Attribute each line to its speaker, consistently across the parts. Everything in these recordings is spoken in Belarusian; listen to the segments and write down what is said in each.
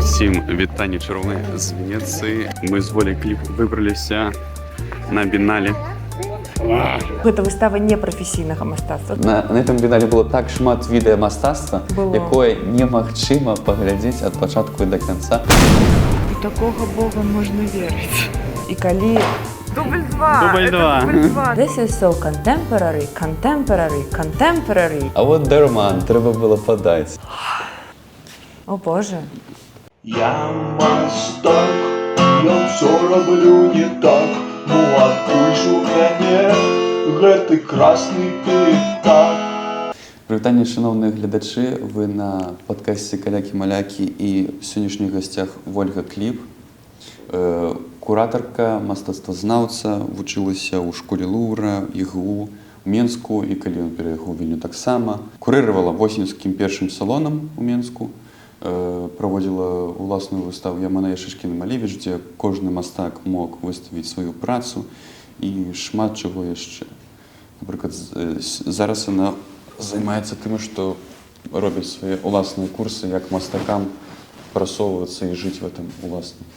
Speaker 1: Усім вітання червоне з Венеції. Ми з Волі Кліп вибралися на біналі.
Speaker 2: Гэта выстава непрафесійнага мастацтва.
Speaker 3: На этом біналі было так шмат відэа мастацтва, якое немагчыма паглядзець ад пачатку і да канца.
Speaker 4: У такога Бога можна верыць.
Speaker 2: І калі
Speaker 4: Дубль 2.
Speaker 2: This is so contemporary, contemporary, contemporary.
Speaker 3: А от Дерман трэба было падаць.
Speaker 2: О Боже.
Speaker 5: Я мастак, я ўсё раблю не так. Ну адкуль ж у мяне гэты красны пятак?
Speaker 3: Прывітанне, шаноўныя гледачы, вы на падкасці «Калякі-малякі» і в сённяшніх гасцях Вольга Кліп. Куратарка, мастацтвазнаўца, вучылася ў школе Лувра, ІГУ, у Менску, і калі ён пераехаў у Вільню таксама. Курыравала восеньскім першым салонам у Менску, праводзіла ўласную выставу «Яманэ Шишкін-Малевіч», дзе кожны мастак мог выставіць сваю працу і шмат чаго яшчэ. Напрыклад, зараз яна займаецца тым, што робіць свае ўласныя курсы, як мастакам прасоўвацца і жыць в этом уласным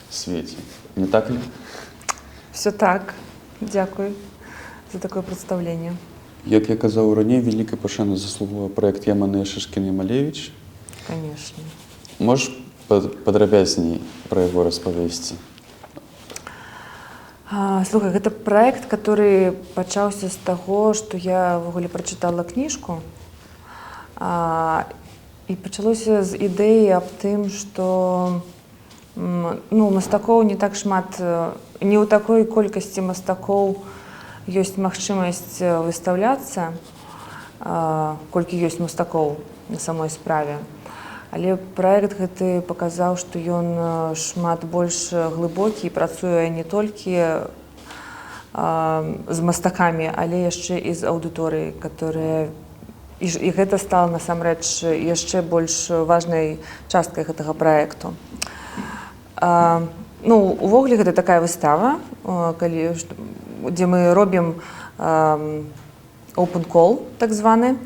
Speaker 3: свеце. Не так ли?
Speaker 2: Все так. Дзякуй за такое прадстаўленне.
Speaker 3: Як я казаў раней, вялікай пашаны заслугуе праект «Яманэ Шишкін-Малевіч».
Speaker 2: Конечно.
Speaker 3: Можаш падрабязней пра яго распавесці?
Speaker 2: Слухай, гэта праект, который пачаўся з таго, што я ўвогуле прачытала кніжку. І пачалося з ідэі аб тым, што мастакоў не так шмат, не ў такой колькасці мастакоў ёсць магчымасць выстаўляцца, колькі ёсць мастакоў на самой справе. Але праект гэты паказаў, што ён шмат больш глыбокі і працуе не толькі з мастакамі, але яшчэ і з аўдыторыяй, і гэта стала насамрэч яшчэ больш важнай часткай гэтага праекту. Увогуле гэта такая выстава, дзе мы робім open call, так званы,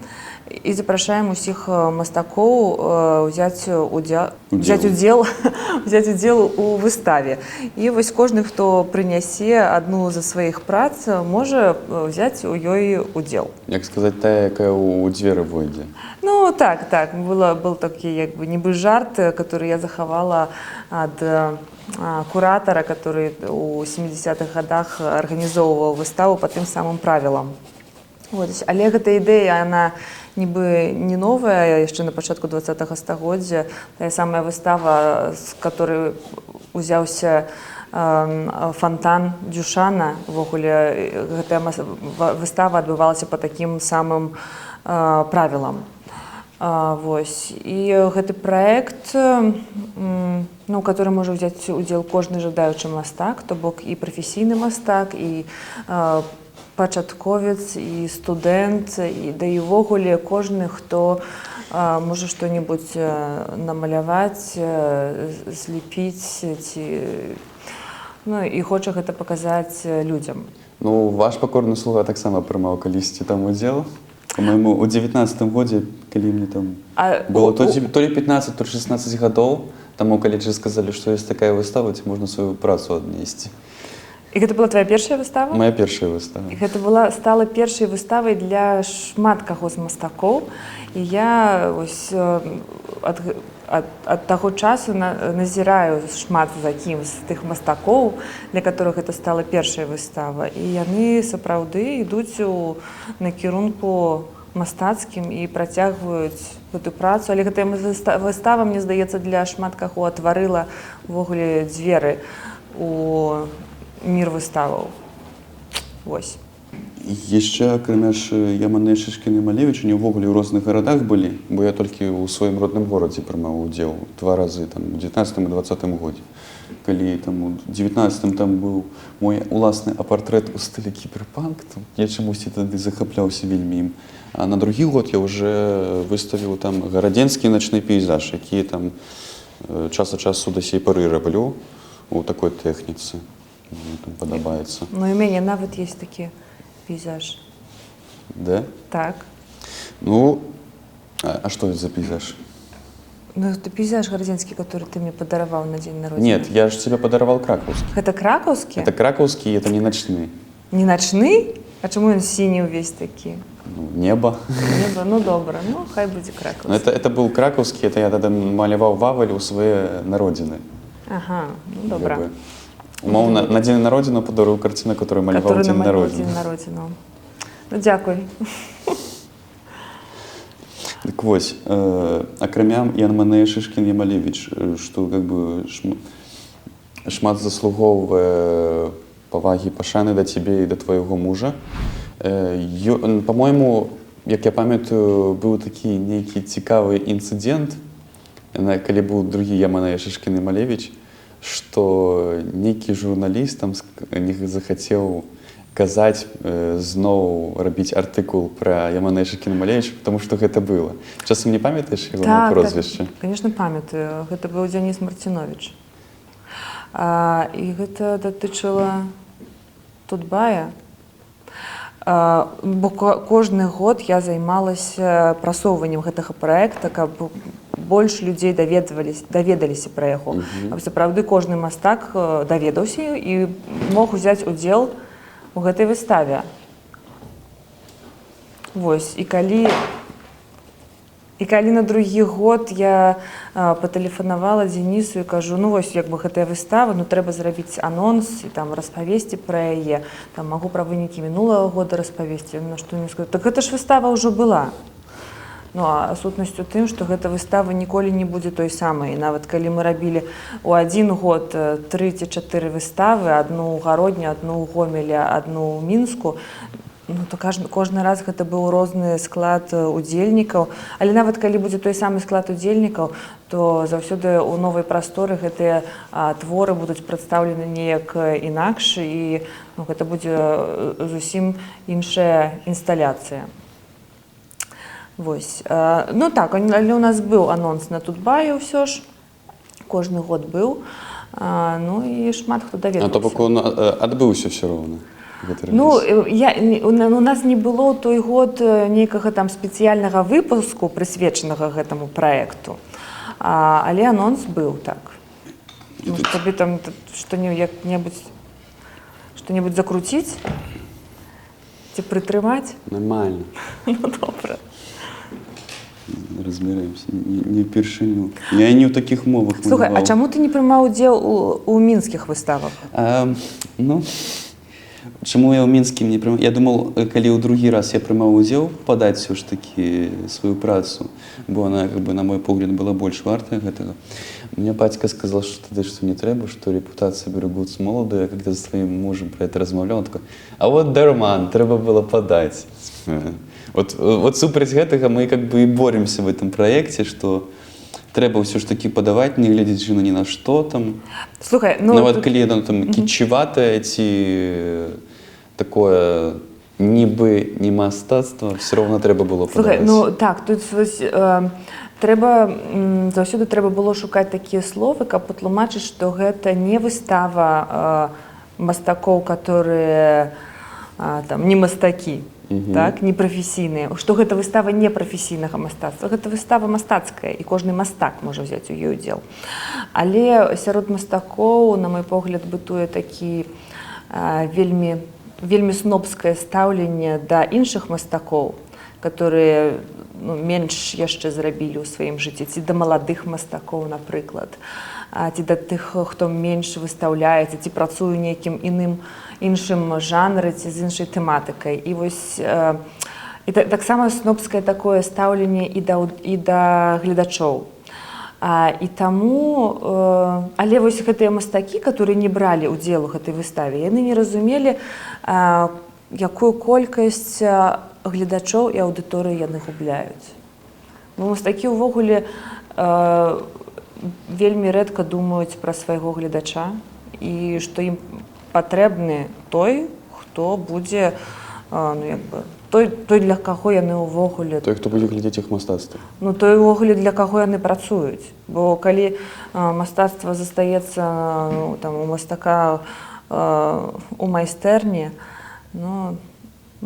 Speaker 2: і запрашаем усіх мастакоў взяць удзел у выставе. І вось кожны, хто прынясе адну з сваіх прац, можа взяць у ёй удзел.
Speaker 3: Як сказаць, тая, якая ў дзверы войдзе?
Speaker 2: Ну, так. Был такі, нібы жарт, который я захавала ад куратара, который у 70-х годах арганізоўваў выставу па тым самым правілам. Але гэта ідэя, яна нібы не новая, яшчэ на пачатку 20-го стагоддзя. Тая самая выстава, з которой узяўся фонтан Дюшана. Увогуле, гэтая выстава адбывалася па такім самым правілам. І гэты праект, у которым можа ўзяць удзел кожны жадаючы мастак, то бок і прафесійны мастак, і пачатковец, і студэнт, да і ўвогуле кожны, хто можа што-небудзь намаляваць, злепіць, і хоча гэта паказаць людзям.
Speaker 3: Ваш пакорны слуга таксама прымаў калісьці там удзел. По-моему, у 19-м годзе, калі мне там было то ли 15, то ли 16 гадоў, там у каледжы сказалі, што ёсць такая выстава, ці можна сваю працу аднесці.
Speaker 2: І гэта была твоя першая выстава?
Speaker 3: Моя першая выстава.
Speaker 2: І гэта стала першай выставай для шмат каго з мастакоў. І я ад таго часу назіраю шмат за кім з тых мастакоў, для которых гэта стала першая выстава. І яны сапраўды ідуць у накірунку мастацкім і працягваюць гэту працу. Але гэтая выстава, мне здаецца, для шмат каго атварыла ўвогуле дзверы у мір выставаў. Вось.
Speaker 3: Яшчэ, акрамя ж Яманэ Шишкін-Малевіч, они ўвогуле ў розных гарадах былі, бо я толькі ў сваім родным горадзе прымаў удзел 2 разы, у 19-м і 20-м годзе. Калі у 19-м там быў мой уласны апартрэт у стылі кіберпанк, я чамусьці тады захапляўся вельмі ім. А на другі год я ўжо выставіў там гарадзенскі начны пейзаж, які там час ад часу да сей пары раблю у такой тэхніцы. Мне там падабаецца.
Speaker 2: І ў мяне нават ёсць такі пейзаж.
Speaker 3: Да?
Speaker 2: Так.
Speaker 3: А што это за пейзаж?
Speaker 2: Ну, это пейзаж Городенский, который ты мне подаровал на день народження.
Speaker 3: Нет, я же тебе подаровал краковский.
Speaker 2: Это краковский?
Speaker 3: Это краковский, это не ночные.
Speaker 2: Не ночний? А чому він синій увесь такий?
Speaker 3: Ну, небо.
Speaker 2: Небо, ну добре, ну хай буде
Speaker 3: Но
Speaker 2: краковський.
Speaker 3: это был краковский, это я тогда малевал вавель у своей народины.
Speaker 2: Ага, ну добре.
Speaker 3: Якби. Умовно, на день народження подарую картину, яку малював
Speaker 2: Который
Speaker 3: день
Speaker 2: намалював
Speaker 3: народження.
Speaker 2: день народження. Ну, дякую.
Speaker 3: Так вось, акрамя Янманея Шишкін Ямалевич, што как бы шмат заслугоўвае павагі, пашаны да цябе і да твайго мужа. Па-мойму, як я памятаю, быў такі нейкі цікавы інцыдэнт, калі быў другі Яманея Шишкін Ямалевич, што нейкі журналіст там захацеў казаць, зноў рабіць артыкул пра Яманея Шишкіна Ямалевича, потому што гэта было. Часам не памятаеш яго прозвішча?
Speaker 2: Так, конечно, памятаю. Гэта быў Дзяніс Марцінович. І гэта датычыла Тутбая. Бо кожны год я займалася прасоўваннем гэтага праекта, каб больш людзей даведаліся пра яго. Сапраўды кожны мастак даведаўся і мог узяць удзел у гэтай выставе. Вось, і калі на другі год я патэлефанавала Дзенісу і кажу, ну вось, як бы гэтая выстава, ну трэба зрабіць анонс і там распавесці пра яе, там магу пра вынікі мінулага года распавесці, на што не скажу. Так гэта ж выстава ўжо была. Ну, а сутнасць у тым, што гэта выстава ніколі не будзе той самай. Нават калі мы рабілі ў адзін год 3 ці 4 выставы, адну ў Гародні, адну ў Гомелі, адну ў Мінску, ну, то кожны раз гэта быў розны склад удзельнікаў. Але нават калі будзе той самы склад удзельнікаў, то заўсёды ў новай прасторы гэтыя творы будуць прадстаўлены неяк інакш, і ну, гэта будзе зусім іншая інсталяцыя. Вось. Ну так, але у нас быў анонс на Тутбае ўсё ж, кожны год быў, ну і шмат хто даведаўся.
Speaker 3: То бок он адбыўся ўсё роўна?
Speaker 2: Ну, у нас не было той год нейкага там спецыяльнага выпуску, прысвечанага гэтаму праекту, але анонс быў, так. Может, табе там што-небудзь закруціць? Ці прытрымаць?
Speaker 3: Нормально.
Speaker 2: Ну, добра.
Speaker 3: Разбираемся, не першыню. Я не ў такіх мовах малюваў.
Speaker 2: Слухай, а чаму ты не прымаў удзел у мінскіх выставах?
Speaker 3: Ну, чаму я ў мінскім не прымаў? Я думал, калі ў другі раз я прымаў удзел, падаць все ж такі сваю працу, бо она, как бы, на мой погляд, была больш вартая гэтага. Мне бацька сказал, что тады што не трэба, што репутацыя берегуць моладу. Я когда за сваім мужем про это размаўлял, он такой, а вот дарман, трэба было падаць. Вот супраць гэтага мы как бы і боремся в этом проекте, что трэба ўсё ж таки падаваць, не глядзячы ні на што там.
Speaker 2: Слухай, ну...
Speaker 3: Нават калі яно там кітчеватае ці такое нібы не мастацтва, все роўна трэба было падаваць.
Speaker 2: Слухай, ну так, тут заўсёды трэба было шукаць такія словы, каб патлумачыць, што гэта не выстава мастакоў, которые там не мастакі. Так, непрафесійныя, што гэта выстава непрафесійнага мастацтва, гэта выстава мастацкая, і кожны мастак можа ўзяць у ёй удзел. Але сярод мастакоў, на мой погляд, бытуе такі вельмі снобскае стаўленне да іншых мастакоў, которые менш яшчэ зрабілі ў сваім жыцці, ці да маладых мастакоў, напрыклад, ці да тых, хто менш выстаўляецца, ці працуе нейкім іншым жанры ці з іншай тэматыкай. І вось таксама снобскае такое стаўленне і да гледачоў. І таму, але вось гэтыя мастакі, которые не бралі ўдзел у гэтай выставе, яны не разумелі, якую колькасць гледачоў і аўдыторыі яны губляюць. Бо мастакі ўвогуле вельмі рэдка думаюць пра свайго гледача, і што ім патрэбны той, хто будзе, ну як бы, той, для каго яны ўвогуле...
Speaker 3: Той, хто будзе глядзець іх мастацтва.
Speaker 2: Ну, той ўвогуле, для каго яны працуюць. Бо калі мастацтва застаецца, ну, там, у мастака у майстэрні, ну,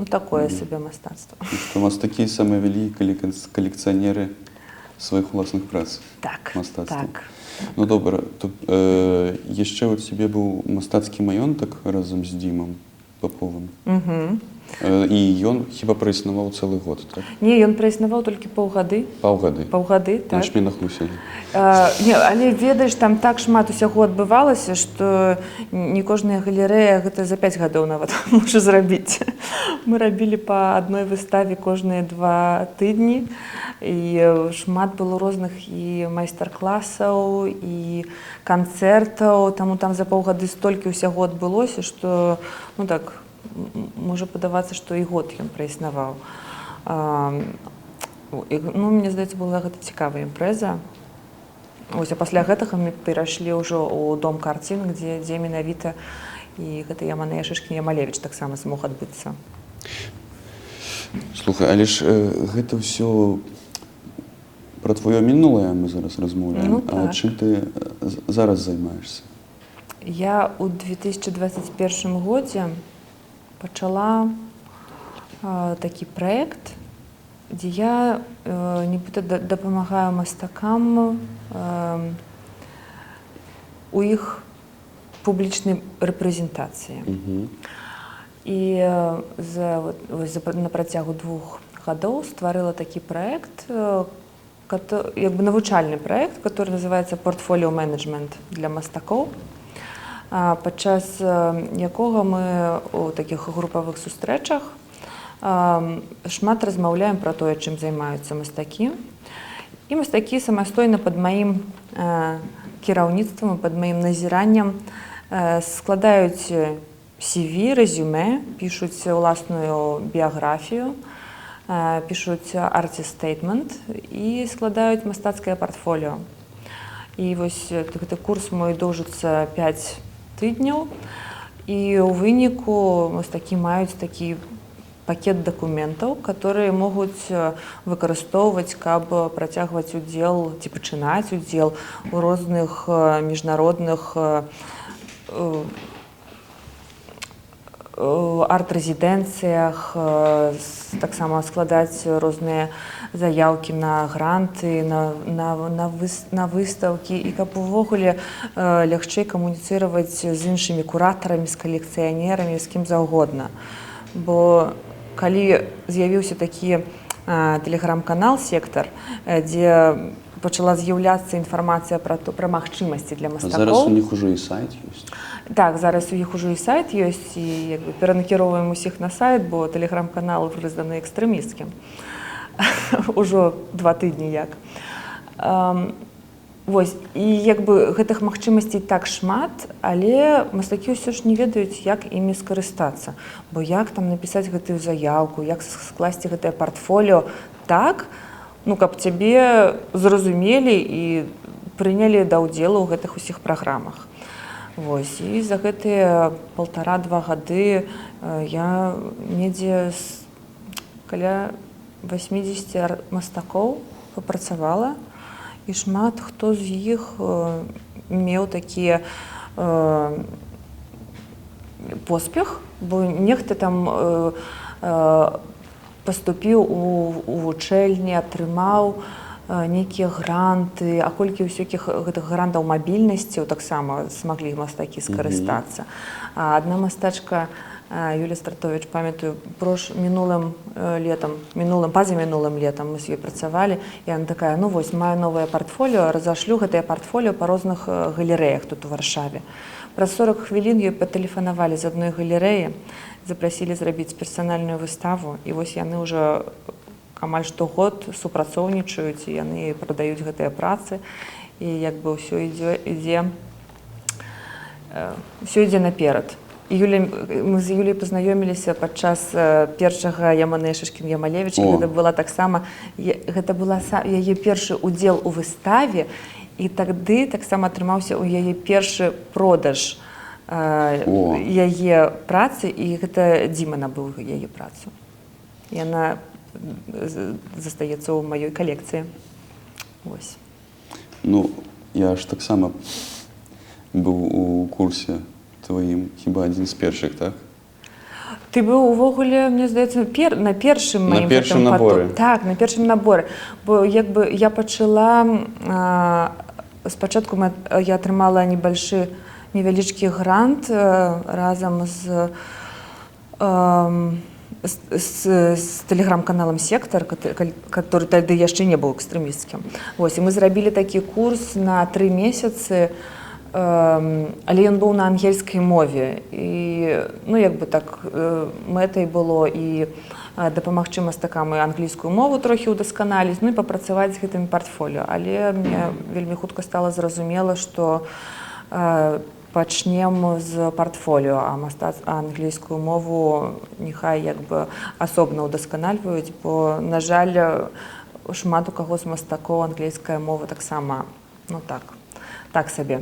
Speaker 2: такое сабе мастацтва.
Speaker 3: Што мастакі самыя вялікія калекцыянеры сваіх уласных прац
Speaker 2: Так,
Speaker 3: мастацтва.
Speaker 2: так.
Speaker 3: Ну добра, то яшчэ у цябе быў мастацкі маёнтак разам з Дзімам Паповым. І ён хіба праіснаваў цэлы год, так?
Speaker 2: Не, ён праіснаваў толькі паўгады.
Speaker 3: Паўгады.
Speaker 2: Паўгады, так.
Speaker 3: Значит, мінахнуўся.
Speaker 2: Не, але ведаеш, там так шмат усяго адбывалася, што не кожная галерэя гэта за 5 гадоў нават можа зрабіць. Мы рабілі па адной выставе кожныя 2 тыдні, і шмат было розных і майстар-класаў, і канцэртаў, таму там за паўгады столькі ўсяго адбылося, што, ну так, можа падавацца, што і год ён праіснаваў. Ну, мне здаецца, была гэта цікавая імпрэза. Вось, а пасля гэтага мы перайшлі ўжо ў дом карцін, дзе менавіта і гэта Яманея Шышкін-Ямалевіч таксама змог адбыцца.
Speaker 3: Слухай, але ж гэта ўсё пра твоё мінулае мы зараз размаўляем.
Speaker 2: Ну, так.
Speaker 3: А чым ты зараз займаешся?
Speaker 2: Я ў 2021 годзе пачала такі праект, дзе я нібыта дапамагаю мастакам у іх публічнай рэпрэзентацыі. І на працягу 2 гадоў стварыла такі праект, як бы навучальны праект, который называецца «Портфоліо менеджмент для мастакоў», падчас якога мы у такіх групавых сустрэчах шмат размаўляем пра тое, чым займаюцца мастакі. І мастакі самастойна пад маім кіраўніцтвам, пад маім назіраннем складаюць CV, рэзюме, пішуць уласную біяграфію, пішуць арт-стейтмент і складаюць мастацкае партфоліо. І вось гэты курс мой доўжыцца 5 тыдняў, і ў выніку мастакі маюць такі пакет дакументаў, которые могуць выкарыстоўваць, каб працягваць удзел ці пачынаць удзел у розных міжнародных арт-рэзідэнцыях, таксама складаць розныя заяўкі на гранты, на выстаўкі, і каб увогуле лягчэй камуніцыраваць з іншымі куратарамі, з калекцыянерамі, з кім заўгодна. Бо калі з'явіўся такі тэлеграм-канал «Сектар», дзе пачала з'яўляцца інфармацыя пра магчымасці для мастакоў.
Speaker 3: Зараз у них ужо і сайт ёсць?
Speaker 2: Так, зараз у іх ужо і сайт ёсць, і перанакіроўваем усіх на сайт, бо тэлеграм-канал прызнаны экстрэмісцкім. Ужо 2 тыдні як. Вось, і як бы гэтых магчымасцей так шмат, але мастакі ўсё ж не ведаюць, як імі скарыстацца. Бо як там напісаць гэтую заяўку, як скласці гэтае партфоліо так, ну, каб цябе зразумелі і прынялі да ўдзелу ў гэтых усіх праграмах. Вось, і за гэтыя 1,5-2 гады я недзе каля 80 мастакоў папрацавала, і шмат хто з іх меў такі поспех, бо нехта там паступіў у вучэльні, атрымаў нейкія гранты, а колькі ўсякіх гэтых грантаў мабільнасцяў таксама смаглі мастакі скарыстацца. Адна мастачка, Юлія Стратович, памятаю, пазамінулым летам мы з ёй працавалі, і яна такая, ну вось, маю новае партфоліо, разашлю гэтае партфоліо па розных галерэях тут у Варшаве. Праз 40 хвілін ёй патэлефанавалі з адной галерэі, запрасілі зрабіць персанальную выставу, і вось яны ўжо амаль штогод супрацоўнічаюць, і яны прадаюць гэтыя працы, і як бы ўсё ідзе наперад. Мы з Юліяй пазнаёміліся падчас першага Яманеі Шышкін-Ямалевіч, і гэта была таксама, гэта была яе першы ўдзел у выставе, і тады таксама атрымаўся ў яе першы продаж яе працы, і гэта Дзіма набыў яе працу. Яна застаецца ў маёй калекцыі. Вось.
Speaker 3: Ну, я ж таксама быў у курсе твоім, хіба адзін з першых, так?
Speaker 2: Ты быў увогуле, мне здаецца, на першым
Speaker 3: На
Speaker 2: маім
Speaker 3: першым
Speaker 2: гэтым
Speaker 3: наборы.
Speaker 2: Так, на першым наборы. Бо як бы я пачала спачатку я атрымала невялічкі грант разам з тэлеграм-каналам «Сектор», который тады яшчэ не быў экстрэмісцкім. Вось, і мы зрабілі такі курс на 3 месяцы, але ён быў на ангельскай мове. І, ну, як бы так, мэтай было і дапамагчы мастакам і англійскую мову трохі ўдасканаліць, ну і папрацаваць з гэтым партфоліо. Але мне вельмі хутка стала зразумела, што пачнем з партфоліо, а англійскую мову няхай як бы асобна ўдасканальваюць, бо, на жаль, шмат у каго з мастакоў англійская мова таксама, ну так сабе.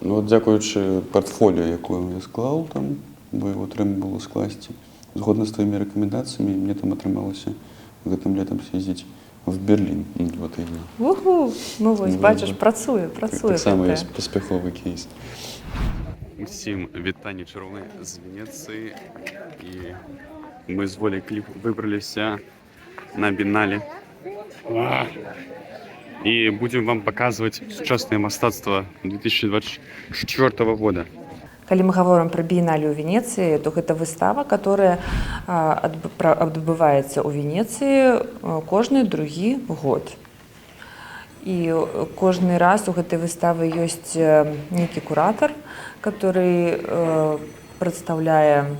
Speaker 3: Ну, от дзякуючы партфоліо, якое я склаў там, бо яго трэба было скласці, згодна з тваімі рэкамендацыямі, мне там атрымалася гэтым летам з'ездзіць в Берлін на 2 тыдні.
Speaker 2: Уху! Ну вось, бачыш, працуе.
Speaker 3: Таксама ёсць паспяховы кейс.
Speaker 1: Усім вітанне чароўныя з Венецыі. І мы з Воляй Кліп выбраліся на бінале. І будзем вам паказваць сучаснае мастацтва 2024 года.
Speaker 2: Калі мы гаворым пра біенале ў Венецыі, то гэта выстава, которая адбываецца ў Венецыі кожны другі год. І кожны раз у гэтай выставы ёсць нейкі куратар, который прадстаўляе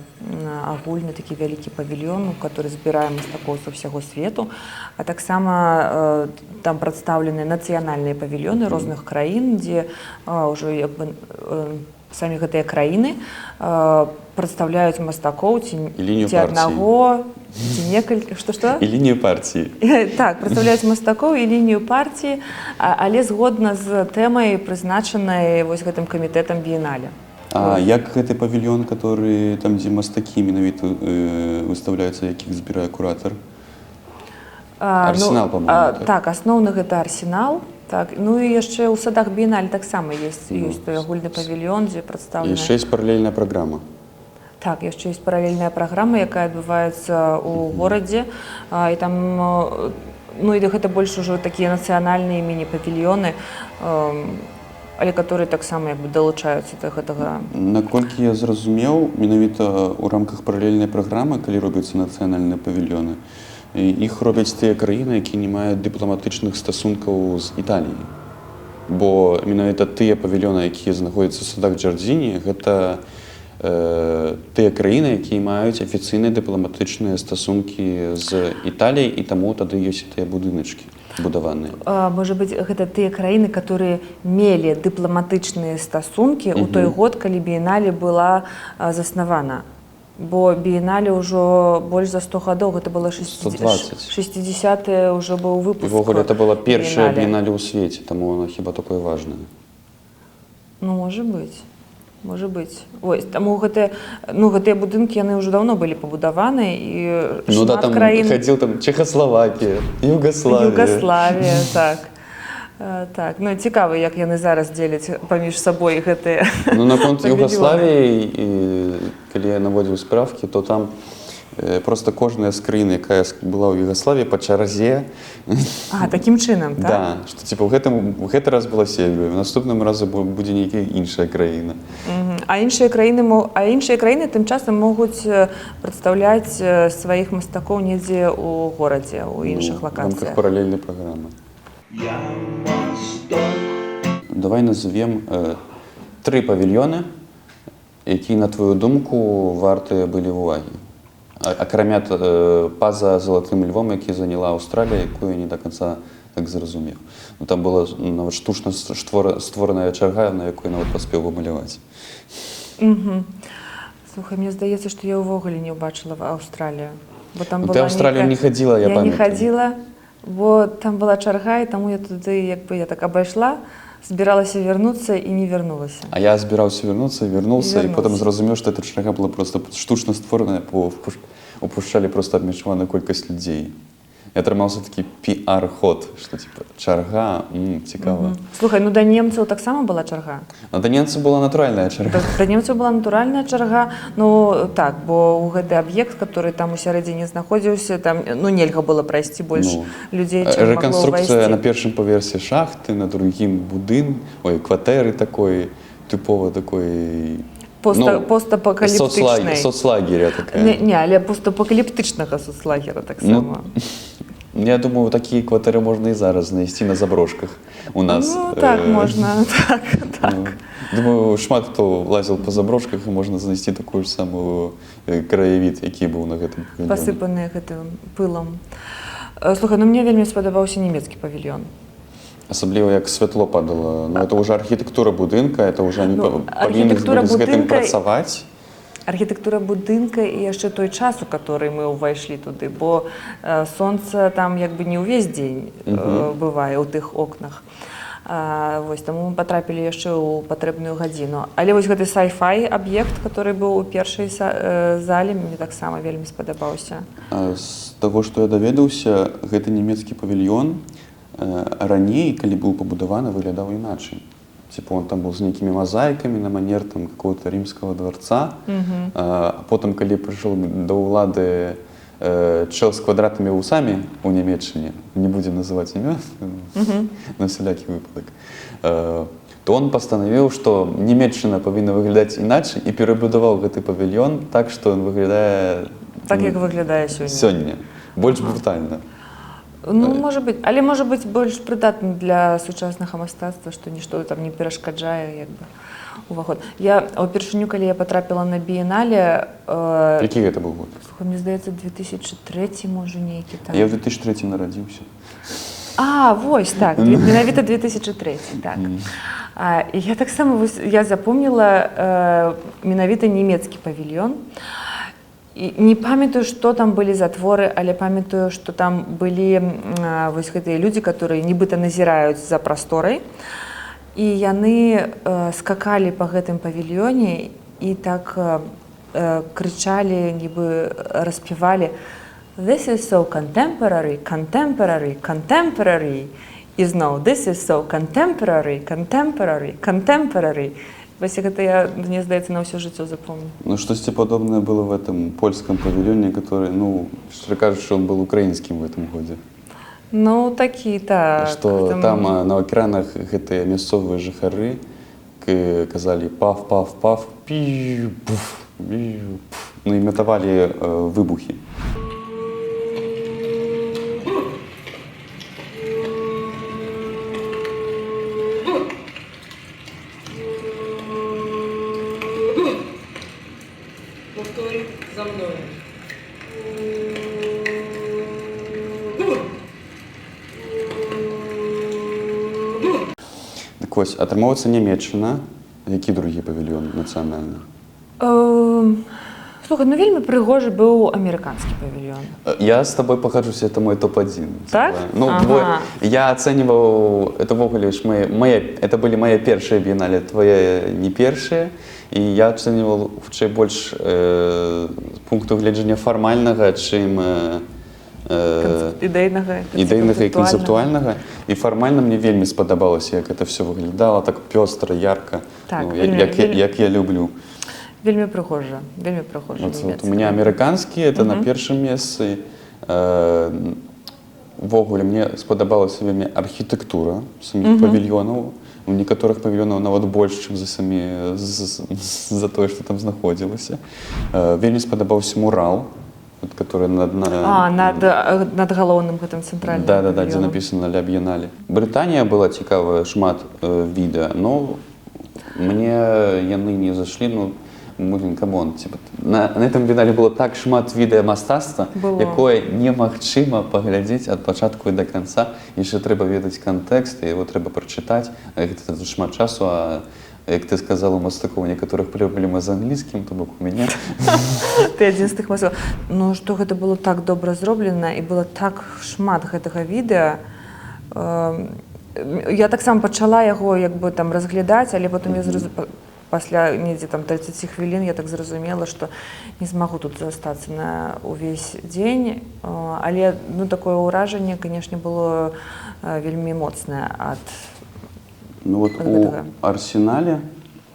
Speaker 2: агульны такі вялікі павільён, который збірае мастакоў са ўсяго свету, а таксама там прадстаўлены нацыянальныя павільёны розных краін, дзе ўжо як бы самі гэтыя краіны прадстаўляюць мастакоў ці аднаго, ці некалькі... Што?
Speaker 3: І лінію партіі.
Speaker 2: Так, прадстаўляюць мастакоў і лінію партіі, але згодна з тэмай, прызначанай вось гэтым камітэтам біенале.
Speaker 3: А як гэты павільён, который там, дзе мастакі менавіта выстаўляюцца, якіх збірае куратар? Арсенал, па-моему.
Speaker 2: Так, асноўны гэта арсенал. Так, ну і яшчэ ў садах біенале таксама ёсць той агульны павільён, дзе прадстаўлены...
Speaker 3: Яшчэ ёсць паралельная праграма.
Speaker 2: Так, яшчэ ёсць паралельная праграма, якая адбываецца ў горадзе, і там, ну і гэта больш ужо такія нацыянальныя міні-павільёны, але которые таксама як бы далучаюцца да гэтага.
Speaker 3: Наколькі я зразумеў, менавіта ў рамках паралельнай праграмы, калі робяцца нацыянальныя павільёны, іх робяць тыя краіны, якія не маюць дыпламатычных стасункаў з Італіяй. Бо менавіта тыя павільёны, якія знаходзяцца ў садах Джардзіні, гэта тыя краіны, якія маюць афіцыйныя дыпламатычныя стасункі з Італіяй, і таму тады ёсць тыя будыначкі будаваныя.
Speaker 2: Можа быць, гэта тыя краіны, которые мелі дыпламатычныя стасункі ў той год, калі біенале была заснавана. Бо біенале ўжо больш за 100 гадоў, гэта было 60-е ўжо быў выпуск.
Speaker 3: Увогуле, это была першая біенале ў свеце, таму она хіба такое важнае.
Speaker 2: Ну, можа быць. Можа быць. Ось, таму гэтыя будынкі, яны ўжо даўно былі пабудаваны, і шмат краін...
Speaker 3: Ну да, там хадзіў там Чехаславакія,
Speaker 2: Югаславія, так. Так, ну цікава, як яны зараз дзеляць паміж сабой гэтыя...
Speaker 3: Ну, наконт Югаславіі, калі я наводзіў справкі, то там просто кожная з краін, якая была ў Югаславіі, па чарзе...
Speaker 2: А, такім чынам, так?
Speaker 3: Да, што типа ў гэты раз была Сербія, в наступным разу будзе нейкая іншая краіна.
Speaker 2: А іншыя краіны тым часам могуць прадстаўляць сваіх мастакоў недзе ў горадзе, у іншых лакацыях.
Speaker 3: В рамках паралельнай праграмы. Давай назовем 3 павільёны, якія, на твою думку, вартыя былі ўвагі. Акрамя па-за залатым львом, які заняла Аўстралія, якую я не до конца так зразумеў. Там была нават штучна створаная чарга, на якой нават паспеў вымаляваць.
Speaker 2: Слухай, мне здаецца, што я ўвогуле не ўбачыла Аўстралію.
Speaker 3: Ты Аўстралію не хадзіла, я памятаю.
Speaker 2: Я не хадзіла, бо там была чарга, і таму я туды, як бы я так абайшла, збіралася вярнуцца і не вярнулася.
Speaker 3: А я збіраўся вярнуцца, вярнуўся, і потым зразумеў, што эта чарга была проста штучна створаная, упушчалі проста абмежаваную колькасць людзей. І атрымаўся такі піар-ход, што типа чарга, цікава.
Speaker 2: Слухай, ну да немцаў таксама была чарга?
Speaker 3: А да немцаў была натуральная чарга.
Speaker 2: Да немцаў была натуральная чарга, ну так, бо ў гэты аб'ект, который там у сярэдзіне знаходзіўся, там ну нельга было прайсці больш людзей, чым магло
Speaker 3: Рэканструкцыя на
Speaker 2: ўвайсці.
Speaker 3: першым паверсе шахты, на другім кватэры такой, тыпова такой...
Speaker 2: Постапакаліптычнай.
Speaker 3: Соцлагеря такая.
Speaker 2: Не, але постапакаліптычнага соцлагера таксама.
Speaker 3: Я думаю, такія кватэры можна і зараз знайсці на заброшках у нас.
Speaker 2: Ну так, можна, так.
Speaker 3: Думаю, шмат хто лазіў па заброшках і можна знайсці такую ж самую краявід, які быў на гэтым павільёне.
Speaker 2: Пасыпаны гэтым пылам. Слухай, ну мне вельмі спадабаўся нямецкі павільён.
Speaker 3: Асабліва як святло падала. Ну это ўжо архітэктура будынка, это ўжо не павінны
Speaker 2: архітэктура
Speaker 3: з гэтым
Speaker 2: будынка-
Speaker 3: працаваць.
Speaker 2: Архітэктура будынка і яшчэ той час, у который мы ўвайшлі туды, бо сонца там як бы не ўвесь дзень бывае ў тых окнах. Вось, таму мы патрапілі яшчэ ў патрэбную гадзіну. Але вось гэты sci-fi аб'ект, который быў у першай зале, мне таксама вельмі спадабаўся.
Speaker 3: З таго, што я даведаўся, гэты нямецкі павільён раней, калі быў пабудаваны, выглядаў іначай. Типа он там был с некими мозаиками на манер там какого-то римского дворца. А потом, когда пришел до улады чел с квадратными усами у Німеччине, не будем называть имен, на всякий выпадок, то он постановил, что Німеччина повинна выглядать иначе и перебудовал этот павильон так, что он выглядает...
Speaker 2: Так, як выглядае сёння.
Speaker 3: Сёння. Больш брутальна.
Speaker 2: Ну, можа быць, але можа быць больш прыдатны для сучаснага мастацтва, што нішто там не перашкаджае як бы уваход. Я ўпершыню, калі я патрапіла на біенале,
Speaker 3: Які гэта быў год?
Speaker 2: слухай, мне здаецца, 2003 можа нейкі там.
Speaker 3: Я ў 2003 нарадзіўся.
Speaker 2: Вось, так, менавіта 2003, так. І я таксама я запомніла менавіта нямецкі павільён. І не памятаю, што там былі за творы, але памятаю, што там былі вось гэтыя людзі, которые нібыта назіраюць за прасторай. І яны скакалі па гэтым павільёне і так крычалі, нібы распявалі «This is so contemporary, contemporary, contemporary». І зноў «This is so contemporary, contemporary, contemporary». Вось гэта я, мне здаецца, на ўсё жыццё запомню.
Speaker 3: Ну, штосьці падобнае было в этом польском павильоне, который, ну, шчыра кажучы, он был украінскім в этом годзе.
Speaker 2: Ну, такі, так.
Speaker 3: Што там на экранах гэтыя мясцовыя жыхары казалі паф, паф, паф, піу, пуф, піу, пуф. Ну, імітавалі выбухі.
Speaker 2: Повторюй за мною.
Speaker 3: Так вось, атрымоўваецца Нямецчына, які другі павільён нацыянальны?
Speaker 2: Слухай, ну вельмі прыгожы быў амерыканскі павільён.
Speaker 3: Я з табой пагаджуся, это мой топ-1.
Speaker 2: Так?
Speaker 3: Ну, я ацэньваў, это ввогуле ж это былі мае першыя біенале, твае не першыя, і я ацэньваў хутчэй больш з пункту гледжання фармальнага, чым
Speaker 2: Ідэйнага
Speaker 3: і канцэптуальнага. І фармальна мне вельмі спадабалася, як это все выглядала, так пёстра, ярка,
Speaker 2: Так,
Speaker 3: як я люблю.
Speaker 2: Вельмі прыгожа, вельмі прыгожа.
Speaker 3: Вот у меня американские, это на першым месцы. Ввогуле мне спадабалася вельмі архітэктура самих павільёнаў. У некаторых павільёнаў нават больш, чым за тое, што там знаходзілася. Вельмі спадабаўся мурал, который над
Speaker 2: галоўным гэтым цэнтральным павільёнам.
Speaker 3: Да, дзе напісана «Ля Б'енале». Брытанія была цікавая, шмат відэа, но мне яны не зашлі, ну, камон, на этом біенале было так шмат відэамастацтва, якое немагчыма паглядзець ад пачатку і да канца. Яшчэ трэба ведаць кантэкст, яго трэба прачытаць. Гэта шмат часу, а як ты сказала, у мастакоў некаторых праблемы з англійскім, то бок у мяне.
Speaker 2: Ты адзін з тых мастакоў. Ну, што гэта было так добра зроблена і было так шмат гэтага відэа. Я таксама пачала яго як бы там разглядаць, але потым я пасля недзе там 30 хвілін я так зразумела, што не змагу тут застацца на увесь дзень, але ну, такое ўражанне, канешне, было вельмі моцнае ад
Speaker 3: Ну вот у
Speaker 2: гэтага.
Speaker 3: Арсенале,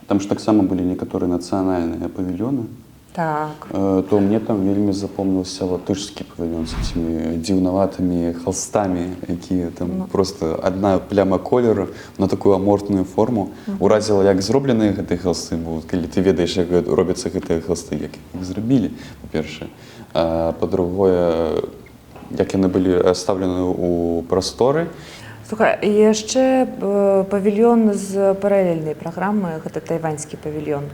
Speaker 3: там ж таксама былі некаторыя нацыянальныя павільёны,
Speaker 2: Так.
Speaker 3: то мне там вельмі запомнился латышскі павільён з этими дзіўнаватымі холстами, якія там просто одна пляма колеру на такую аморфную форму. Уразіла, як зробленыя гэтыя холсты, бо калі ты ведаеш, як робяцца гэтыя холсты, як іх зрабілі, па-першае. А па-другое, як яны былі оставлены ў прасторы.
Speaker 2: Слухай, і яшчэ павільён з паралельнай праграмы, гэта тайваньскі павільён.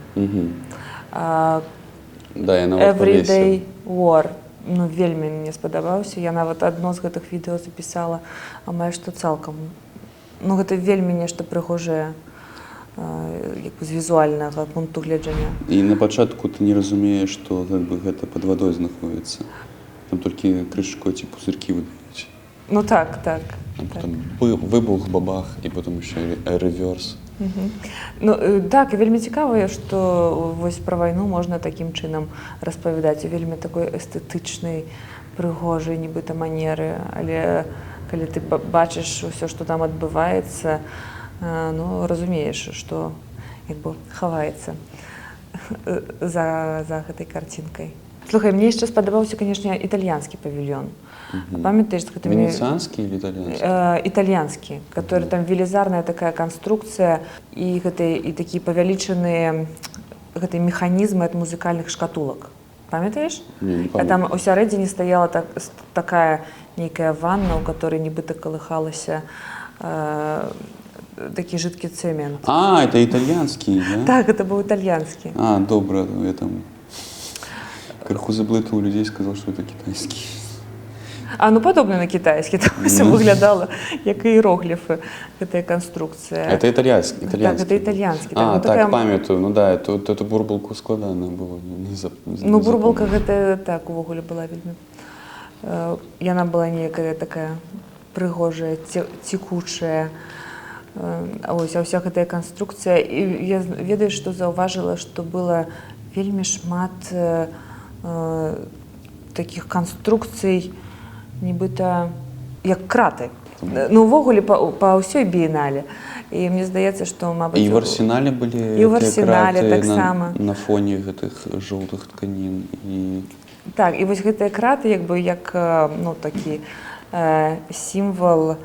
Speaker 3: Да, я нават
Speaker 2: Everyday War. Ну, вельмі мне спадабаўся. Я нават адно з гэтых відэо запісала, амаль што цалкам. Ну, гэта вельмі нешта прыгожае з візуальнага пункту гледжання.
Speaker 3: І на пачатку ты не разумееш, што как бы, гэта пад вадой знаходіцца. Там толькі крышку ці пузыркі выдаюць.
Speaker 2: Ну так, так.
Speaker 3: А потом выбух, бабах, і потім ще реверс.
Speaker 2: Ну, так, і вельмі цікава, што вось пра вайну можна такім чынам распавядаць у вельмі такой эстэтычнай, прыгожай, нібыта манеры, але калі ты бачыш усё, што там адбываецца, ну, разумееш, што як бы хаваецца за гэтай карцінкай. Слухай, мне яшчэ спадабаўся, канешне, італьянскі павільён. Памятаеш, з гэтымі...
Speaker 3: Венецианскі или італьянскі?
Speaker 2: Італьянскі, который там велізарная такая канструкцыя і такія павялічаныя гэтыя механізмы ад музыкальных шкатулак. Памятаеш?
Speaker 3: Не
Speaker 2: А там у сярэдзіне стаяла такая нейкая ванна, у которой нібыта калыхалася такі жидкі цэмент.
Speaker 3: А, это італьянскі, да?
Speaker 2: Так, это быў італьянскі.
Speaker 3: А, добра, я там крыху заблытаў людей, сказал, что это китайский.
Speaker 2: А, ну падобна на кітайскі, там усё выглядала як іерогліфы, гэтая канструкцыя.
Speaker 3: Это італьянскі?
Speaker 2: Так, это італьянскі.
Speaker 3: А, так, памятаю, ну да, эту бурбалку складана было.
Speaker 2: Ну, бурбалка гэта так увогуле была вельмі. Яна была некая такая прыгожая, цікучая. Ось, а ўся гэтая канструкцыя. І я, ведаеш, што заўважыла, што было вельмі шмат такіх канструкцый, нібыта як краты. Ну, увогуле па ўсёй біенале. І мне здаецца, што, мабыць...
Speaker 3: І в арсенале былі
Speaker 2: і в арсенале таксама.
Speaker 3: На фоне гэтых жоўтых тканін.
Speaker 2: Так, і вось гэтыя краты, як бы, як, ну, такі сімвал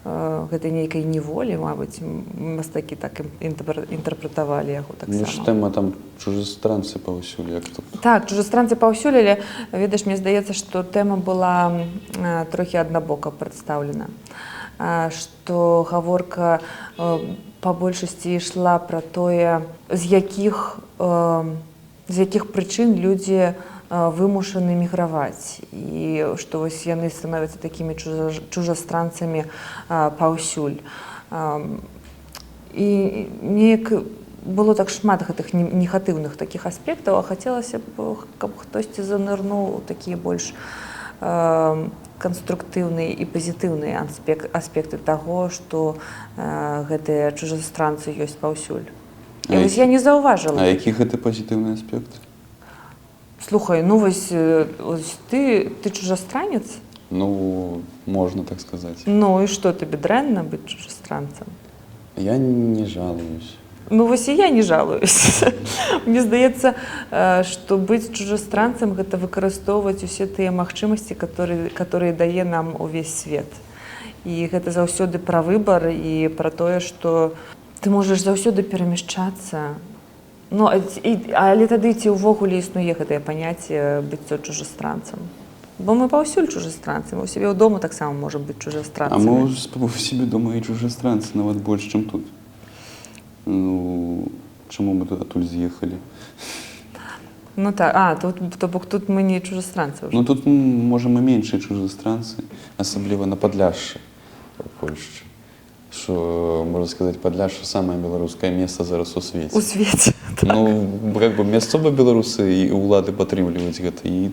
Speaker 2: гэтай нейкай неволі, мабыць, мастакі так інтэрпрэтавалі яго таксама.
Speaker 3: Мне ж тэма там чужастранцы паўсюль, як тут.
Speaker 2: Так, чужастранцы паўсюль, але, ведаеш, мне здаецца, што тэма была трохі аднабока прадстаўлена. Што гаворка па большасці ішла пра тое, з якіх прычын людзі вымушаны міграваць, і што вось яны становяцца такімі чужастранцамі паўсюль. І неяк было так шмат гэтых негатыўных такіх аспектаў, а хацелася б, каб хтосьці занырнуў у такія больш канструктыўныя і пазітыўныя аспекты таго, што гэтыя чужастранцы ёсць паўсюль. І вось я не заўважыла.
Speaker 3: А які гэта пазітыўны аспект?
Speaker 2: Слухай, ну вось ты чужастранец?
Speaker 3: Ну, можна так сказаць.
Speaker 2: Ну і што, табе дрэнна быць чужастранцам?
Speaker 3: Я не жалуюсь.
Speaker 2: Ну вось і я не жалуюсь. Мне здаецца, што быць чужастранцам гэта выкарыстоўваць усе тыя магчымасці, которые дае нам увесь свет. І гэта заўсёды пра выбар і пра тое, што ты можаш заўсёды перамяшчацца. Ну, але тады ці ўвогуле існуе гэтае паняцце быццё чужастранцам. Бо мы паўсюль чужастранцы, мы ў сябе ўдома таксама можам быць чужастранцамі.
Speaker 3: А мы ў сябе дома і чужастранцы, нават больш, чым тут. Ну, чаму мы адтуль з'ехалі?
Speaker 2: Ну так, то бок тут мы не чужастранцы ўжо.
Speaker 3: Ну тут, можа, мы меншыя чужастранцы, асабліва на Падляшшы, у Польшчы. Что, можно сказать, Падляшша самое белорусское место зараз у свеце.
Speaker 2: У свеце, так.
Speaker 3: Ну, как бы мясцовыя беларусы і ўлады падтрымліваюць гэта, і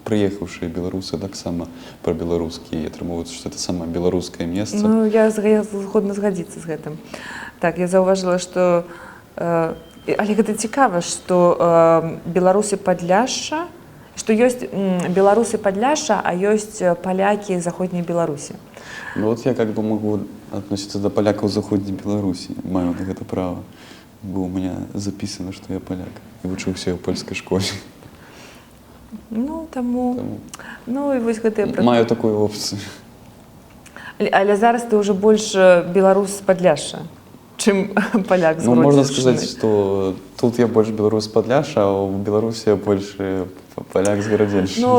Speaker 3: прыехаўшыя беларусы таксама пра-беларускія, і атрымоўваюць, што это самае беларускае месца.
Speaker 2: Ну, я згодна згадзіцца з гэтым. Так, я заўважыла, што Але гэта цікава, што беларусы Падляшша, што ёсць беларусы Падляшша, а ёсць палякі заходняй Беларусі.
Speaker 3: Ну вот я как бы могу относиться до поляков Западной Беларуси, маю на это право. Бо у меня записано, что я поляк. И вучыўся я в польской школе.
Speaker 2: Ну, таму... Ну, і вось гэтыя...
Speaker 3: Маю такую опцию.
Speaker 2: Але зараз ты ўжо больш беларус з Падляшша, чым паляк з
Speaker 3: Ну, можно
Speaker 2: Гродзеншчыны.
Speaker 3: сказать, что тут я больше белорус с Подляша, а в Беларуси я больше поляк с Городенщины.
Speaker 2: Ну,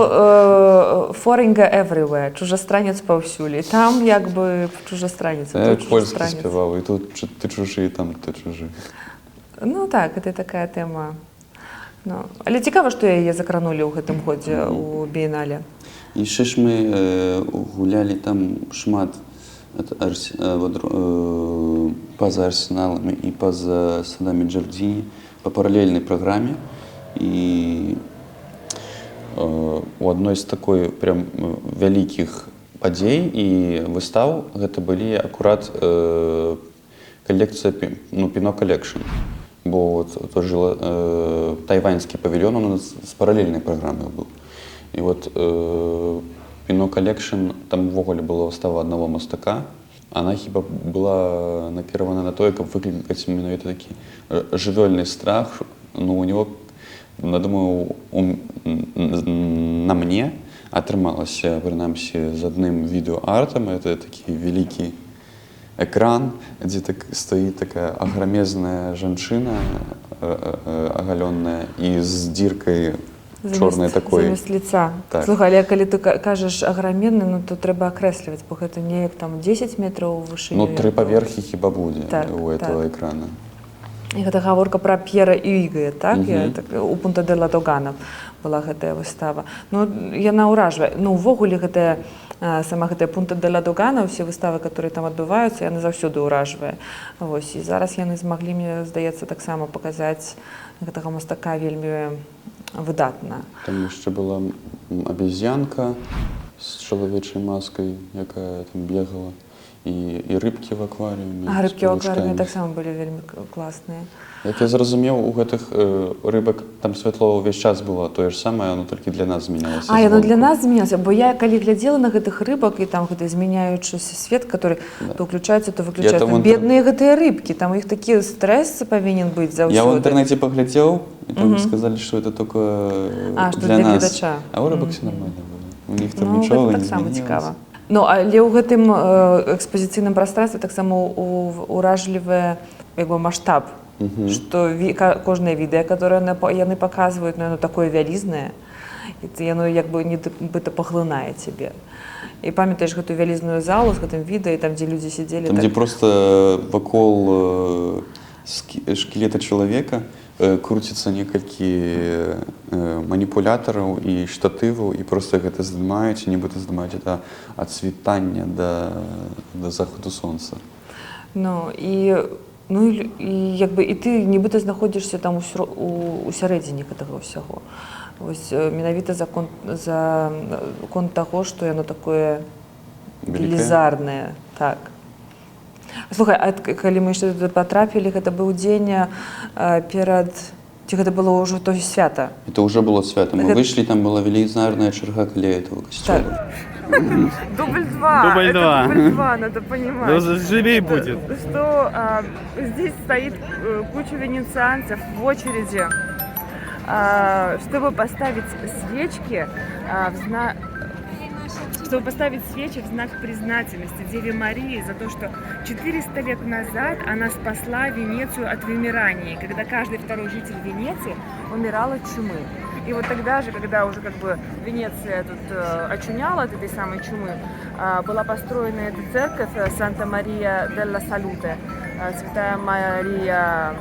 Speaker 2: foreign everywhere, чужастранец паўсюль. І там як бы чужастранец, а
Speaker 3: Я
Speaker 2: тут
Speaker 3: польский
Speaker 2: чужастранец.
Speaker 3: спевал, и тут ты чужие, там ты чужие.
Speaker 2: Ну так, гэта такая тэма. Ну, але цікава, што яе закранулі ў гэтым годзе у біенале.
Speaker 3: Яшчэ ж мы гулялі там шмат па-за Арсеналам і па-за садамі Джардзіні па паралельнай праграме. І у адной з такой прям вялікіх падзей і выстаў гэта былі акурат калекцыя Піно Колекшн. Бо тот же тайваньский павильон у нас з паралельнай праграмай быў. І вот Піно Колекшн, там увогуле была выстава аднаго мастака. Она хіба была накіравана на тое, каб выклікаць менавіта такі жывёльны страх. Ну, у него, я думаю, на мне атрымалася, прынамсі, з адным відэоартам. Это такі вялікі экран, дзе так стаіць такая аграмезная жанчына агалённая і з дзіркай чорнай такой.
Speaker 2: Замест лица.
Speaker 3: Так.
Speaker 2: Слухай, але калі ты кажаш аграменны, ну то трэба акрэсліваць, бо гэта неяк там 10 метраў вышыню.
Speaker 3: Ну, 3 паверхі хіба будзе
Speaker 2: так,
Speaker 3: у этого экрана.
Speaker 2: І гэта гаворка пра П'ера Юйге, так? У Пунта де ла Догана была гэтая выстава. Ну, яна ўражвае. Ну, увогуле гэтая сама гэтая Пунта де ла Догана, усе выставы, которые там адбываюцца, яны заўсёды ўражвае. Вось, і зараз яны змаглі, мне здаецца, таксама паказаць гэтага мастака вельмі выдатна.
Speaker 3: Там яшчэ была абезьянка з чалавечай маскай, якая там бегала. І рыбкі в акварыуме.
Speaker 2: А рыбкі ў акварыуме таксама былі вельмі класныя.
Speaker 3: Як я зразумеў, у гэтых рыбак там святло ўвесь час было тое ж самае, но толькі для нас змянялася.
Speaker 2: А, яно для нас змянялася, бо я калі глядзела на гэтых рыбак, і там гэты змяняючыся свет, который то ўключаецца, то выключаецца. Бедныя гэтыя рыбкі, там у іх такі стрэс павінен быць заўсёды.
Speaker 3: Я ў інтэрнэце паглядзеў, і там сказалі, што это только для нас.
Speaker 2: гледача.
Speaker 3: А у рыбак все нормально было. У них там нічога не змянілася.
Speaker 2: Ну, але ў гэтым экспазіцыйным прастрансtvе таксама ўражлівы маштаб, што кожнае відэа, которое яны паказваюць, яно такое вялізнае, і яно як бы нібыта паглынае цябе. І памятаеш гэтую вялізную залу з гэтым відэа, там, дзе людзі сидзелі.
Speaker 3: Там, дзе проста вакол шкілета чалавека круціцца некалькі маніпулятараў і штатываў, і проста гэта здымаюць, нібыта здымаюць это ад світання да захаду сонца. Ну, і
Speaker 2: як бы і ты нібыта знаходзішся там у сярэдзіне гэтага ўсяго. Вось менавіта за конт таго, што яно такое велізарнае. Так. Слухай, а калі мы яшчэ туды патрапілі, гэта быў дзень перад... Ці гэта было ўжо то свята?
Speaker 3: Это уже было свято. Мы вышли, там была велизарная черга каля этого костела.
Speaker 4: Дубль 2.
Speaker 1: Дубль 2.
Speaker 4: Дубль 2, надо понимать.
Speaker 1: Ну, живей будет.
Speaker 4: Что здесь стоит куча венецианцев в очереди, чтобы поставить свечки чтобы поставить свечи в знак признательности Деве Марии за то, что 400 лет назад она спасла Венецию от вымирания, когда каждый второй житель Венеции умирал от чумы. И вот тогда же, когда уже как бы Венеция тут очуняла от этой самой чумы, была построена эта церковь Санта-Мария делла Салуте, Святая Мария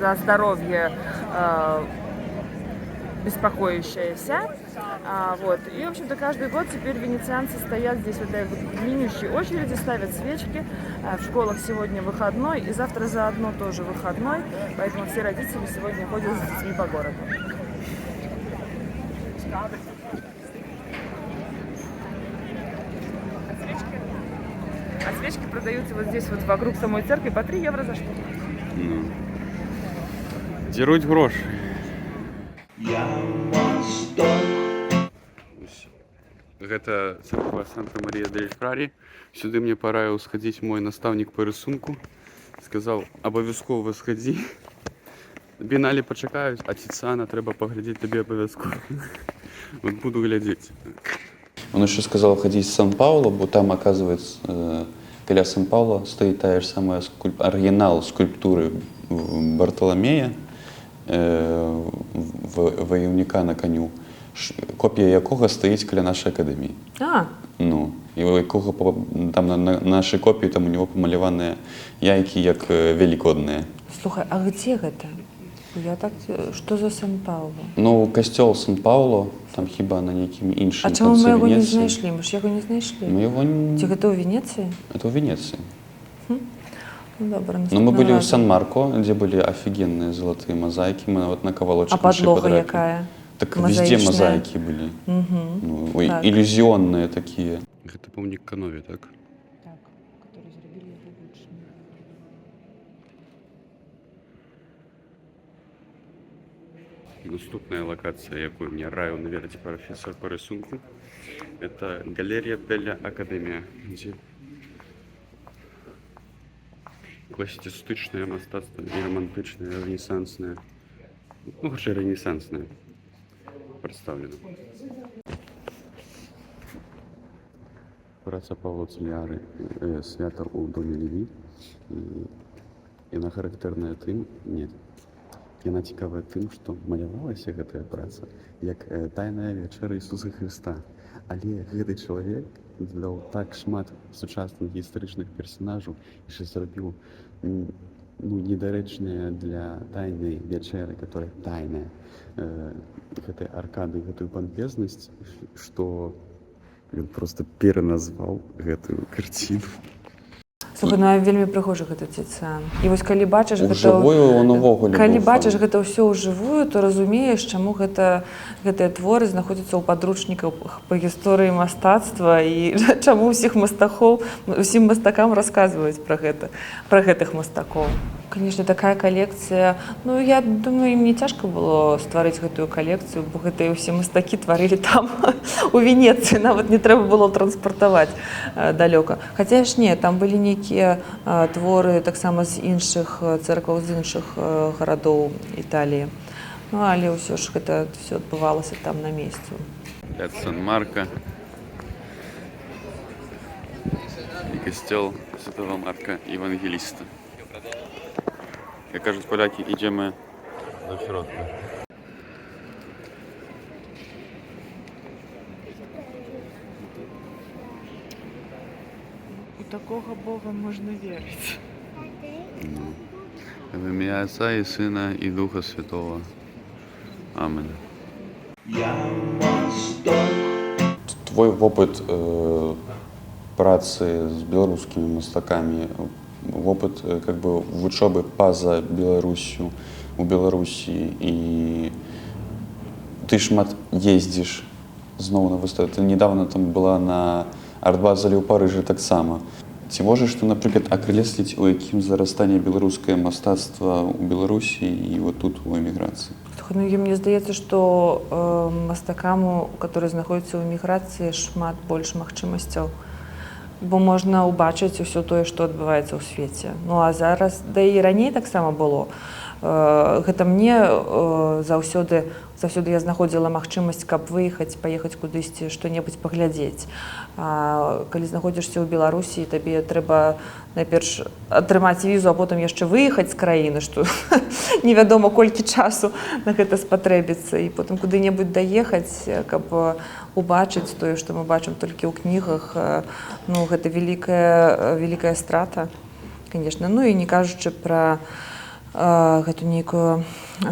Speaker 4: за здоровье беспокоящаяся. Вот. И, в общем-то, каждый год теперь венецианцы стоят здесь в этой длиннющей очереди, ставят свечки. В школах сегодня выходной, и завтра заодно тоже выходной, поэтому все родители сегодня ходят с детьми по городу. А свечки продаются вот здесь вот вокруг самой церкви по 3 евро за штуку.
Speaker 1: Дзеруць грошы.
Speaker 5: Я мастак.
Speaker 1: Гэта царква Санта-Марія-дель-Фрари. Сюды мне параіў схадзіць мой настаўнік па рысунку. Сказаў, абавязкова схадзі. Бінале пачакаюць, а Тициана трэба паглядзець табе абавязкова. Вот буду глядзець.
Speaker 3: Он еще сказал ходить в Сан-Пауло, бо там, оказывается, каля Сан-Пауло стоит та же самая оригинал скульптуры Бартоломея, воевника на коню, копія якого стоїть каля нашої академії. Ну, і у якого там на нашій копії там у нього помалювані яйки як великодні.
Speaker 2: Слухай, а где это? Я так, что за Сан-Пауло?
Speaker 3: Ну, костел Сан-Пауло, там хіба на неким іншим.
Speaker 2: А чому ми його не знайшли? Ми ж його не знайшли.
Speaker 3: Мы его не...
Speaker 2: Тихо, это у Венеции?
Speaker 3: Это у Венеции.
Speaker 2: Ну, добро,
Speaker 3: но мы были в Сан-Марко, где были офигенные золотые мозаики. Мы вот на ковалочек
Speaker 2: нашли. А подлога какая?
Speaker 3: Так везде мозаики были.
Speaker 2: Угу.
Speaker 3: Ну, иллюзионные такие.
Speaker 1: Это помнік Канові, так?
Speaker 2: Так, который зробили его лучше.
Speaker 1: Наступная локація, яку мне раіў наведаць профессор по рисунку, это галерея Белля Академія, где класіцыстычнае мастацтва і романтычнае, ренесанснае, ну, хутчэй ренесанснае прадстаўлена. Праца Павла Цыляры «Свята ў доме Леві». Яна характэрная тым, яна цікавая тым, што малявалася гэтая праца як тайная вечара Ісуса Хрыста. Але гэты чалавек дадаў так шмат сучасных гістарычных персанажаў і што зрабіў недарэчныя для тайнай вечеры, которая тайная, гэтай аркады, гэтую пампезнасць, што ён просто пераназваў гэтую карціну.
Speaker 2: Слухай, ну я вельмі прыгожа гэта Тициан. І вось калі бачыш гэта ўсё ўжывую, то разумееш, чаму гэтыя творы знаходзяцца ў падручніках па гісторыі мастацтва і чаму ўсім мастакам расказваюць пра гэтых мастакоў. Конечно, такая коллекция. Ну, я думаю, им не тяжко было стварыць гэтую коллекцию, бо гэтыя ўсе мастакі тварылі там, у Венеции. Нават не трэба было транспартаваць далёка. Хаця ж не, там былі нейкія творы таксама з іншых церкваў, з іншых гарадоў Італіі. Ну, але ўсё ж гэта все адбывалася там на месцы.
Speaker 1: Пляц Сан-Марко і касцёл Святого Марка Евангеліста. Як кажуть поляки, ідемо до środka.
Speaker 2: У такого Бога можна вірити.
Speaker 1: В ім'я Отця і Сина і Духа Святого. Амінь.
Speaker 5: Я мастак.
Speaker 3: Твой опыт працы с белорусскими мастаками, опыт как бы в учебе поза Беларусью, у Беларуси, и ты шмат ездишь снова на выставку. Ты недавно там была на арт-базалі ў Парыжы таксама. Ці можаш ты, напрыклад, акрэсліць, у якім зарастанне беларускае мастацтва ў Беларусі і вот тут у эміграцыі?
Speaker 2: Ну, мне здаецца, што мастакам, которые знаходзяцца ў эміграцыі, шмат больш магчымасцяў. Бо можна ўбачыць усё тое, што адбываецца ў свеце. Ну а зараз, да і раней таксама было. Гэта мне заўсёды я знаходзіла магчымасць, каб выехаць, паехаць кудысьці, што-небудзь паглядзець. А калі знаходзішся ў Беларусі, табе трэба найперш атрымаць візу, а потым яшчэ выехаць з краіны, што невядома колькі часу на гэта спатрэбіцца, і потым куды-небудзь даехаць, каб убачыць тое, што мы бачым толькі ў кнігах. Ну, гэта вялікая страта, конечно. Ну і не кажучы пра гэту нейкую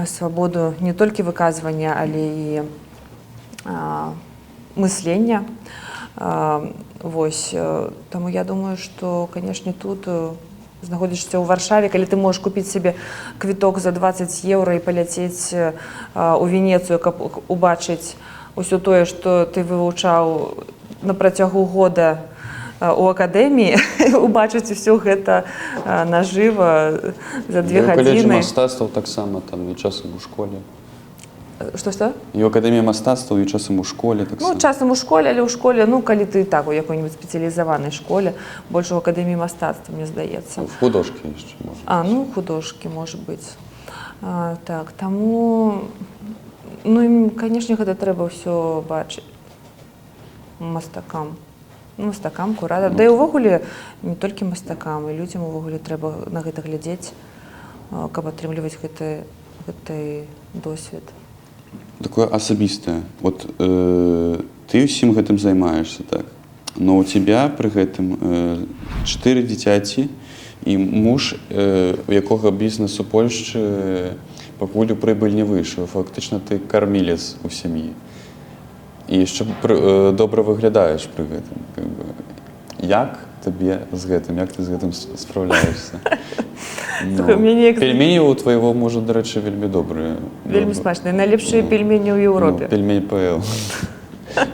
Speaker 2: свабоду не толькі выказвання, але і мыслення. Вось, таму я думаю, што, канешне, тут знаходзішся ў Варшаве, калі ты можаш купіць сабе квіток за 20 еўра і паляцець у Венецыю, каб убачыць усё тое, што ты вывучаў на працягу года у акадэміі убачыць усё гэта нажыва за 2
Speaker 3: У каледжы
Speaker 2: гадзіны.
Speaker 3: мастацтваў таксама там і часам у школе.
Speaker 2: Што?
Speaker 3: І ў акадэміі мастацтваў, і часам у школе таксама.
Speaker 2: Ну, часам у школе, але ў школе, ну, калі ты так, у якой-нибудь спецыялізаванай школе, больш у акадэміі мастацтва, мне здаецца.
Speaker 3: В художкі яшчэ можа.
Speaker 2: Ну, художкі, можа быць. Так, таму, ну, і, канешне, гэта трэба ўсё бачыць мастакам. Ну, мастакам, куратар. Да і ўвогуле не толькі мастакам, і людзям увогуле трэба на гэта глядзець, каб атрымліваць гэты досвед.
Speaker 3: Такое асабістае. Вот ты ўсім гэтым займаешся, так? Но у тебя пры гэтым 4 дзіцяці і муж, у якога бізнес у Польшчы пакуль у прыбыль не выйшаў. Фактычна ты кармілец у сям'і. І яшчэ добра выглядаеш пры гэтым. Як табе з гэтым? Як ты з гэтым спраўляешся? Пельмені у твайго мужа, дарэчы, вельмі добрыя.
Speaker 2: Вельмі смачныя. Найлепшыя пельмені ў Еўропе.
Speaker 3: Пельмень ПЛ.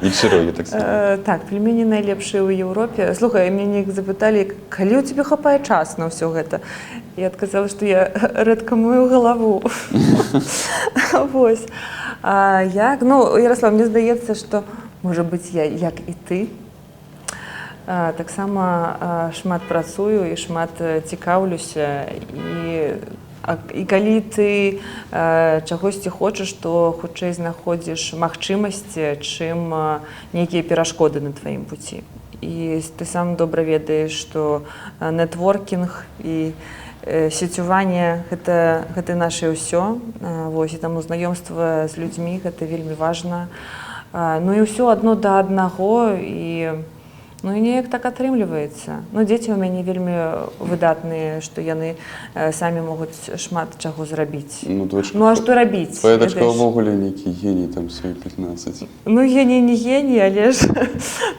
Speaker 3: І чырогі таксама.
Speaker 2: Так, пельмені найлепшыя ў Еўропе. Слухай, мяне запыталі, калі ў цябе хапае час на ўсё гэта? Я адказала, што я рэдка мою галаву. Вось. Як? Ну, Ярослав, мне здаецца, што, можа быць, я, як і ты, таксама шмат працую і шмат цікаўлюся. І калі ты чагосьці хочаш, то хутчэй знаходзіш магчымасці, чым нейкія перашкоды на тваім пуці. І ты сам добра ведаеш, што нетворкінг і сецюванне гэта наше ўсё. Вось, і таму знаёмства з людзьмі гэта вельмі важна. Ну і ўсё адно да аднаго, і ну і неяк так атрымліваецца. Ну, дзеці ў мяне вельмі выдатныя, што яны самі могуць шмат чаго зрабіць. Ну, а што рабіць?
Speaker 3: Твоя дачка ўвогуле нейкі геній, там, свої 15.
Speaker 2: Ну, геній не геній, але ж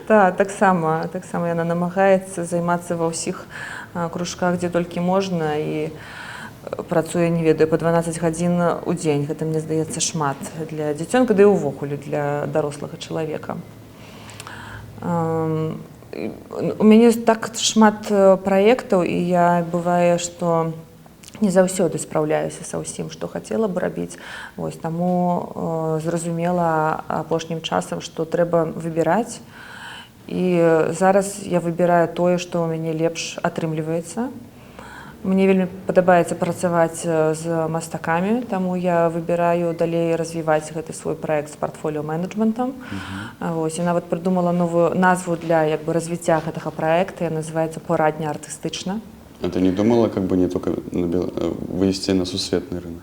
Speaker 2: таксама яна намагаецца займацца ва ўсіх кружках, дзе толькі можна, і працуе, не ведаю, па 12 гадзін у дзень. Гэта, мне здаецца, шмат для дзіцёнка, да і ўвогуле для дарослага чалавека. У мяне так шмат праектаў, і бывае, што не заўсёды спраўляюся са ўсім, што хацела б рабіць. Вось, таму зразумела апошнім часам, што трэба выбіраць. І зараз я выбіраю тое, што ў мяне лепш атрымліваецца. Мне вельмі падабаецца працаваць з мастакамі, таму я выбіраю далей развіваць гэты свой праект з партфоліо-менеджментам. Вось, і нават прыдумала новую назву для развіцця гэтага праекта, яна называецца «Порадня артыстычна».
Speaker 3: А ты не думала, как бы не только выйсці на сусветны рынок?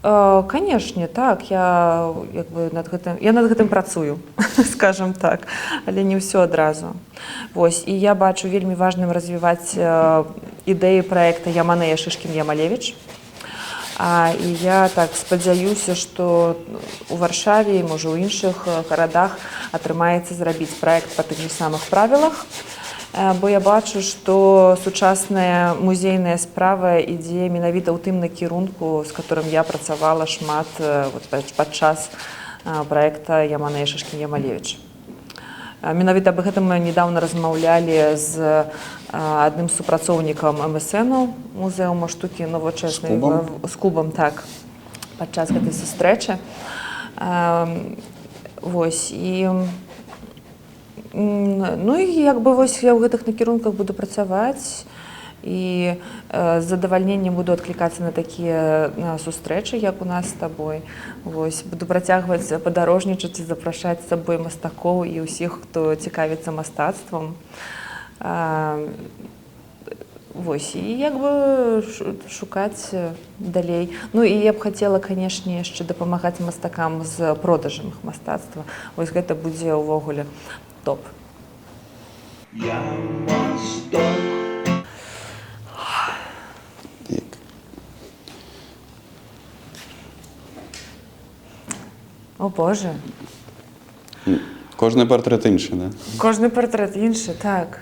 Speaker 2: Канешне, так, я над гэтым працую, скажам так, але не ўсё адразу. Вось, і я бачу вельмі важным развіваць ідэі праекта Яманея Шышкін-Ямалевіч. І я так спадзяюся, што у Варшаве і, можа, у іншых гарадах атрымаецца зрабіць праект па тых же самых правілах. Бо я бачу, што сучасная музейная справа ідзе менавіта ў тым накірунку, з которым я працавала шмат падчас праекта Яманея Шышкін-Ямалевіч. Менавіта аб гэтым мы нядаўна размаўлялі з адным з супрацоўнікам МСН-у, музеума штукі навучэзнай, з Кубам, так, падчас гэтай сустрэчы. Вось, і ну і як бы вось я ў гэтых накірунках буду працаваць і з задавальненнем буду адклікацца на такія сустрэчы, як у нас з табой. Вось, буду працягваць падарожнічаць і запрашаць з сабой мастакоў і ўсіх, хто цікавіцца мастацтвам. Вось, і як бы шукаць далей. Ну і я б хацела, канешне, яшчэ дапамагаць мастакам з продажам іх мастацтва. Вось гэта будзе ўвогуле топ.
Speaker 5: Я мастак.
Speaker 2: О, Боже.
Speaker 3: Кожны партрэт іншы, да?
Speaker 2: Кожны партрэт іншы, так.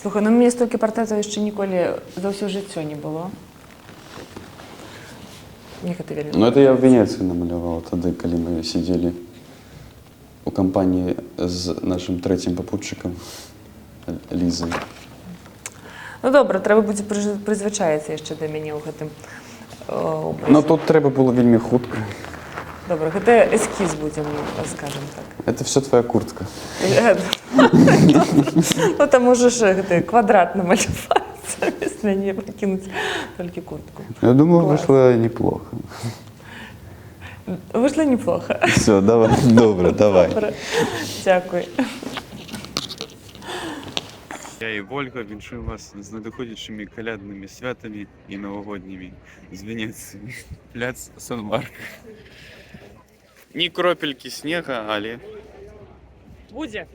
Speaker 2: Слухай, ну мне столькі партрэтаў яшчэ ніколі за ўсё жыццё не было. Мне гэта вельмі.
Speaker 3: Ну, это я в Венецыі намаляваў тады, калі мы сидзелі у кампаніі з нашым трэцім папутчыкам. Лізою.
Speaker 2: Ну добре, треба буде призвичаїтися ще до мяне ў гэтым образе.
Speaker 3: Ну тут треба було вельми хутка.
Speaker 2: Добре, гэта ескіз будем, скажем так.
Speaker 3: Це все твоя куртка.
Speaker 2: Ну там можеш гэты квадрат намаляваць, замест мяне пакінуць толькі куртку.
Speaker 3: Я думаю,
Speaker 2: Клас.
Speaker 3: вийшло неплохо.
Speaker 2: Вышло неплохо.
Speaker 3: Все, давай. Добре, давай.
Speaker 2: Добре. Дякую.
Speaker 1: Я і Вольга віншую вас з надходячими колядними святами і новогодніми з Венеції. Пляц Сан-Марко. Ні кропельки снега, але
Speaker 4: Буде.